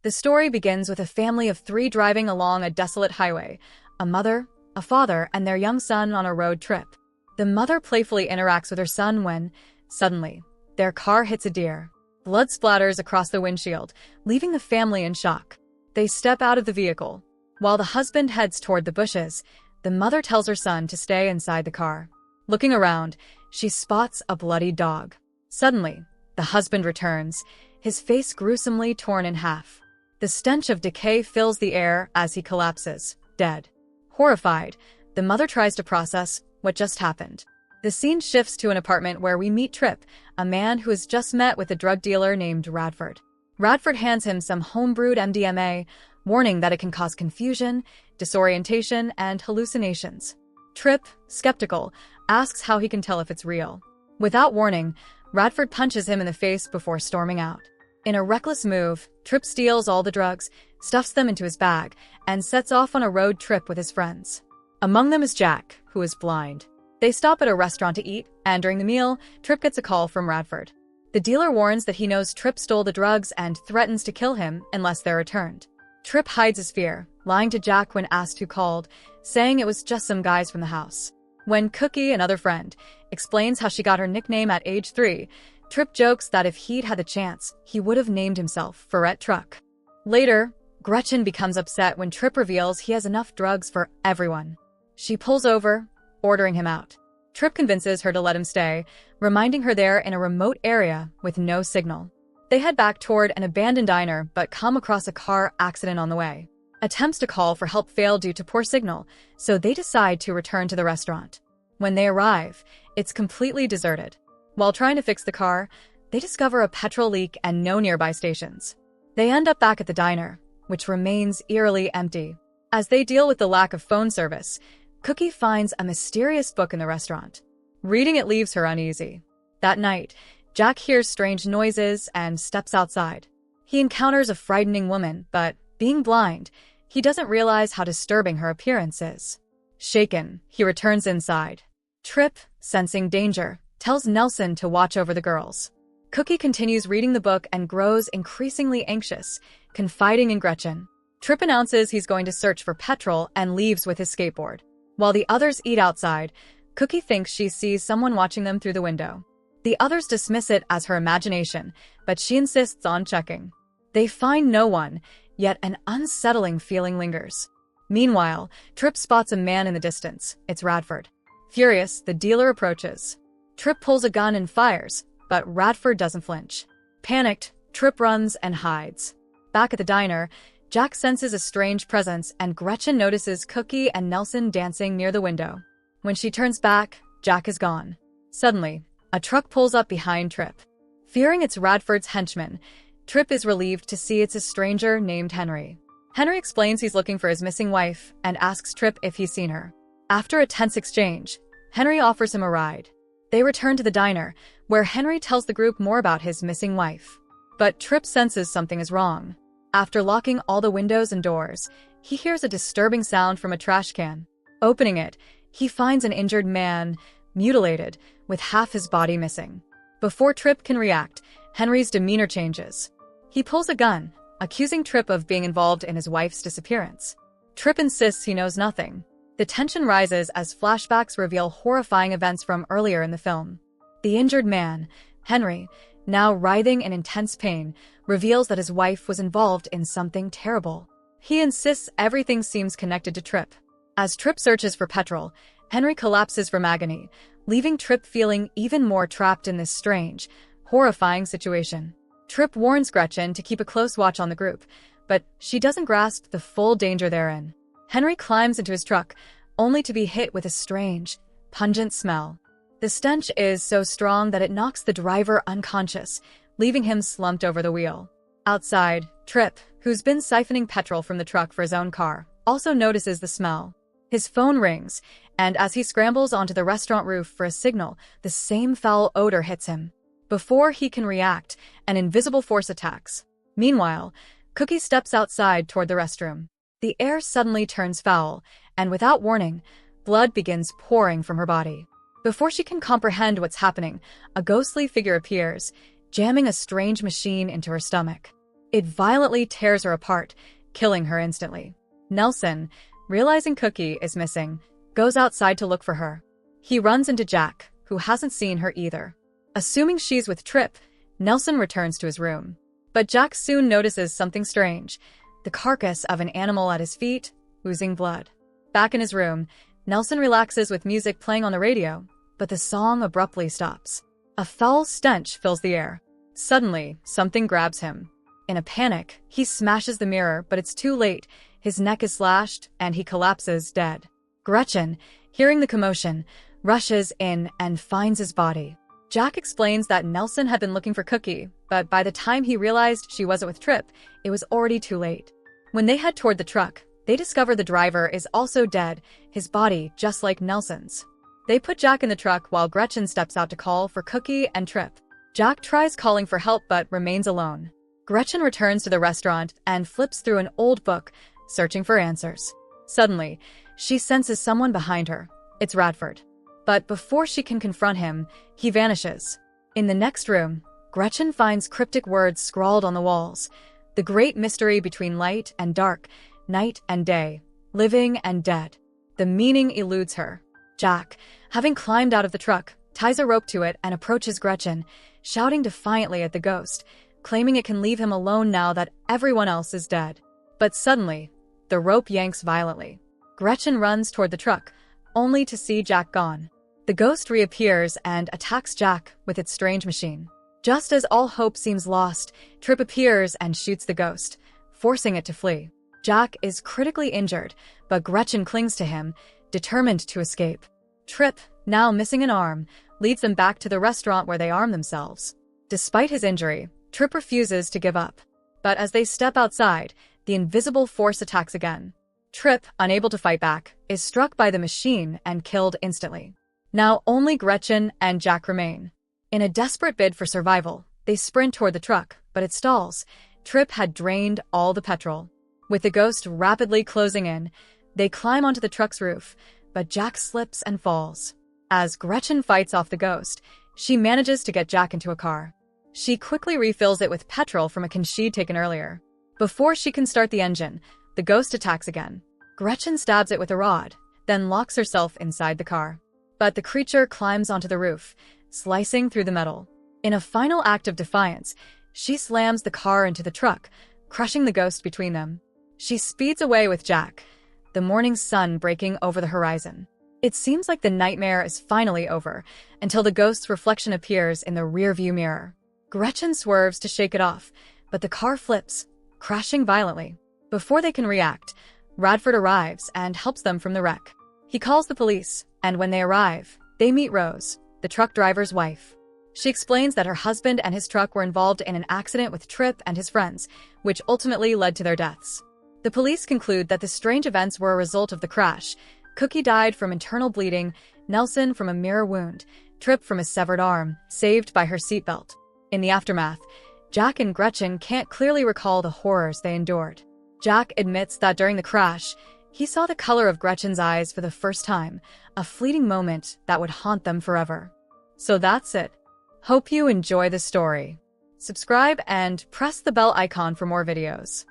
The story begins with a family of 3 driving along a desolate highway, a mother, a father, and their young son on a road trip. The mother playfully interacts with her son when, suddenly, their car hits a deer. Blood splatters across the windshield, leaving the family in shock. They step out of the vehicle. While the husband heads toward the bushes, the mother tells her son to stay inside the car. Looking around, she spots a bloody dog. Suddenly, the husband returns, his face gruesomely torn in half. The stench of decay fills the air as he collapses, dead. Horrified, the mother tries to process what just happened. The scene shifts to an apartment where we meet Tripp, a man who has just met with a drug dealer named Radford. Radford hands him some homebrewed MDMA, warning that it can cause confusion, disorientation, and hallucinations. Tripp, skeptical, asks how he can tell if it's real. Without warning, Radford punches him in the face before storming out. In a reckless move, Tripp steals all the drugs, stuffs them into his bag, and sets off on a road trip with his friends. Among them is Jack, who is blind. They stop at a restaurant to eat, and during the meal, Tripp gets a call from Radford. The dealer warns that he knows Tripp stole the drugs and threatens to kill him unless they're returned. Tripp hides his fear, lying to Jack when asked who called, saying it was just some guys from the house. When Cookie, another friend, explains how she got her nickname at age 3, Tripp jokes that if he'd had the chance, he would have named himself Ferret Truck. Later, Gretchen becomes upset when Tripp reveals he has enough drugs for everyone. She pulls over, ordering him out. Tripp convinces her to let him stay, reminding her they're in a remote area with no signal. They head back toward an abandoned diner but come across a car accident on the way. Attempts to call for help fail due to poor signal, so they decide to return to the restaurant. When they arrive, it's completely deserted. While trying to fix the car, they discover a petrol leak and no nearby stations. They end up back at the diner, which remains eerily empty. As they deal with the lack of phone service, Cookie finds a mysterious book in the restaurant. Reading it leaves her uneasy. That night, Jack hears strange noises and steps outside. He encounters a frightening woman, but, being blind, he doesn't realize how disturbing her appearance is. Shaken, he returns inside. Tripp, sensing danger, tells Nelson to watch over the girls. Cookie continues reading the book and grows increasingly anxious, confiding in Gretchen. Tripp announces he's going to search for petrol and leaves with his skateboard. While the others eat outside, Cookie thinks she sees someone watching them through the window. The others dismiss it as her imagination, but she insists on checking. They find no one, yet an unsettling feeling lingers. Meanwhile, Tripp spots a man in the distance. It's Radford. Furious, the dealer approaches. Tripp pulls a gun and fires, but Radford doesn't flinch. Panicked, Tripp runs and hides. Back at the diner, Jack senses a strange presence and Gretchen notices Cookie and Nelson dancing near the window. When she turns back, Jack is gone. Suddenly, a truck pulls up behind Tripp. Fearing it's Radford's henchman, Tripp is relieved to see it's a stranger named Henry. Henry explains he's looking for his missing wife and asks Tripp if he's seen her. After a tense exchange, Henry offers him a ride. They return to the diner, where Henry tells the group more about his missing wife. But Tripp senses something is wrong. After locking all the windows and doors, he hears a disturbing sound from a trash can. Opening it, he finds an injured man, mutilated, with half his body missing. Before Tripp can react, Henry's demeanor changes. He pulls a gun, accusing Tripp of being involved in his wife's disappearance. Tripp insists he knows nothing. The tension rises as flashbacks reveal horrifying events from earlier in the film. The injured man, Henry, now writhing in intense pain, reveals that his wife was involved in something terrible. He insists everything seems connected to Tripp. As Tripp searches for petrol, Henry collapses from agony, leaving Tripp feeling even more trapped in this strange, horrifying situation. Tripp warns Gretchen to keep a close watch on the group, but she doesn't grasp the full danger therein. Henry climbs into his truck, only to be hit with a strange, pungent smell. The stench is so strong that it knocks the driver unconscious, leaving him slumped over the wheel. Outside, Tripp, who's been siphoning petrol from the truck for his own car, also notices the smell. His phone rings, and as he scrambles onto the restaurant roof for a signal, the same foul odor hits him. Before he can react, an invisible force attacks. Meanwhile, Cookie steps outside toward the restroom. The air suddenly turns foul, and without warning, blood begins pouring from her body. Before she can comprehend what's happening, a ghostly figure appears, jamming a strange machine into her stomach. It violently tears her apart, killing her instantly. Nelson, realizing Cookie is missing, goes outside to look for her. He runs into Jack, who hasn't seen her either. Assuming she's with Trip, Nelson returns to his room. But Jack soon notices something strange, the carcass of an animal at his feet, oozing blood. Back in his room, Nelson relaxes with music playing on the radio, but the song abruptly stops. A foul stench fills the air. Suddenly, something grabs him. In a panic, he smashes the mirror, but it's too late. His neck is slashed, and he collapses dead. Gretchen, hearing the commotion, rushes in and finds his body. Jack explains that Nelson had been looking for Cookie, but by the time he realized she wasn't with Trip, it was already too late. When they head toward the truck, they discover the driver is also dead, his body just like Nelson's. They put Jack in the truck while Gretchen steps out to call for Cookie and Trip. Jack tries calling for help but remains alone. Gretchen returns to the restaurant and flips through an old book, searching for answers. Suddenly, she senses someone behind her. It's Radford. But before she can confront him, he vanishes. In the next room, Gretchen finds cryptic words scrawled on the walls. The great mystery between light and dark, night and day, living and dead. The meaning eludes her. Jack, having climbed out of the truck, ties a rope to it and approaches Gretchen, shouting defiantly at the ghost, claiming it can leave him alone now that everyone else is dead. But suddenly, the rope yanks violently. Gretchen runs toward the truck, only to see Jack gone. The ghost reappears and attacks Jack with its strange machine. Just as all hope seems lost, Trip appears and shoots the ghost, forcing it to flee. Jack is critically injured, but Gretchen clings to him, determined to escape. Trip, now missing an arm, leads them back to the restaurant where they arm themselves. Despite his injury, Trip refuses to give up. But as they step outside, the invisible force attacks again. Trip, unable to fight back, is struck by the machine and killed instantly. Now only Gretchen and Jack remain. In a desperate bid for survival, they sprint toward the truck, but it stalls. Trip had drained all the petrol. With the ghost rapidly closing in, they climb onto the truck's roof, but Jack slips and falls. As Gretchen fights off the ghost, she manages to get Jack into a car. She quickly refills it with petrol from a can she'd taken earlier. Before she can start the engine, the ghost attacks again. Gretchen stabs it with a rod, then locks herself inside the car. But the creature climbs onto the roof, slicing through the metal. In a final act of defiance, she slams the car into the truck, crushing the ghost between them. She speeds away with Jack, the morning sun breaking over the horizon. It seems like the nightmare is finally over, until the ghost's reflection appears in the rearview mirror. Gretchen swerves to shake it off, but the car flips, crashing violently. Before they can react, Radford arrives and helps them from the wreck. He calls the police, and when they arrive, they meet Rose, the truck driver's wife. She explains that her husband and his truck were involved in an accident with Trip and his friends, which ultimately led to their deaths. The police conclude that the strange events were a result of the crash. Cookie died from internal bleeding, Nelson from a mirror wound, Trip from a severed arm, saved by her seatbelt. In the aftermath, Jack and Gretchen can't clearly recall the horrors they endured. Jack admits that during the crash, he saw the color of Gretchen's eyes for the first time, a fleeting moment that would haunt them forever. So that's it. Hope you enjoy the story. Subscribe and press the bell icon for more videos.